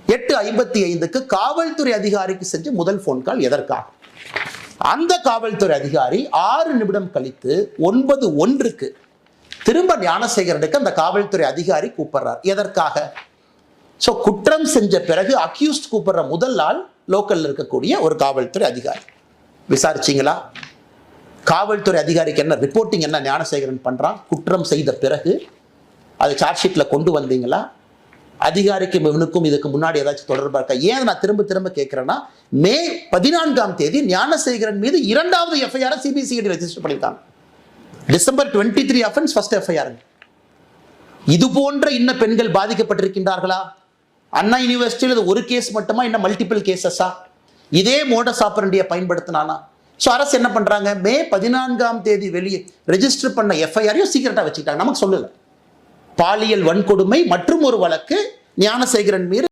8:55க்கு காவல்துறை அதிகாரிக்கு செஞ்ச முதல் போன் கால் எதற்காக? அந்த காவல்துறை அதிகாரி 6 நிமிடம் கழித்து 9:01க்கு திரும்ப ஞானசேகரனுக்கு அந்த காவல்துறை அதிகாரி கூப்பிடுறார். எதற்காக? ஸோ குற்றம் செஞ்ச பிறகு அக்யூஸ்ட் கூப்பிடுற முதல் ஆள் லோக்கல்ல இருக்கக்கூடிய ஒரு காவல்துறை அதிகாரி. விசாரிச்சிங்களா? காவல்துறை அதிகாரிக்கு என்ன ரிப்போர்ட்டிங் என்ன ஞானசேகரன் பண்றான்? குற்றம் செய்த பிறகு அதை சார்ஜ் ஷீட்ல கொண்டு வந்தீங்களா? அதிகாரிக்கும் இவனுக்கும் இதுக்கு முன்னாடி ஏதாச்சும் தொடர்பா இருக்கா? ஏன் நான் திரும்ப திரும்ப கேட்கிறேன்னா, மே 14ஆம் தேதி ஞானசேகரன் மீது 2வது எஃப்ஐஆர் சிபிசிஐடி ரெஜிஸ்டர் பண்ணியிருக்காங்க. December 23 offence, first FIR. இது போன்ற இன்னும் பெண்கள் பாதிக்கப்பட்டிருக்கின்றார்களா? அண்ணா யூனிவர்சிட்டியில் ஒரு கேஸ் மட்டுமா, இன்னும் மல்டிபிள் கேசஸா? இதே மோடஸ் ஆபரண்டியை பயன்படுத்தினானா? ஸோ அரசு என்ன பண்றாங்க? மே 14ஆம் தேதி வெளியே ரெஜிஸ்டர் பண்ண எஃப்ஐஆரையும் சீக்கிரட்டா வச்சுக்கிட்டாங்க. நமக்கு சொல்லல. பாலியல் வன்கொடுமை மற்றும் ஒரு வழக்கு ஞானசேகரன் மீது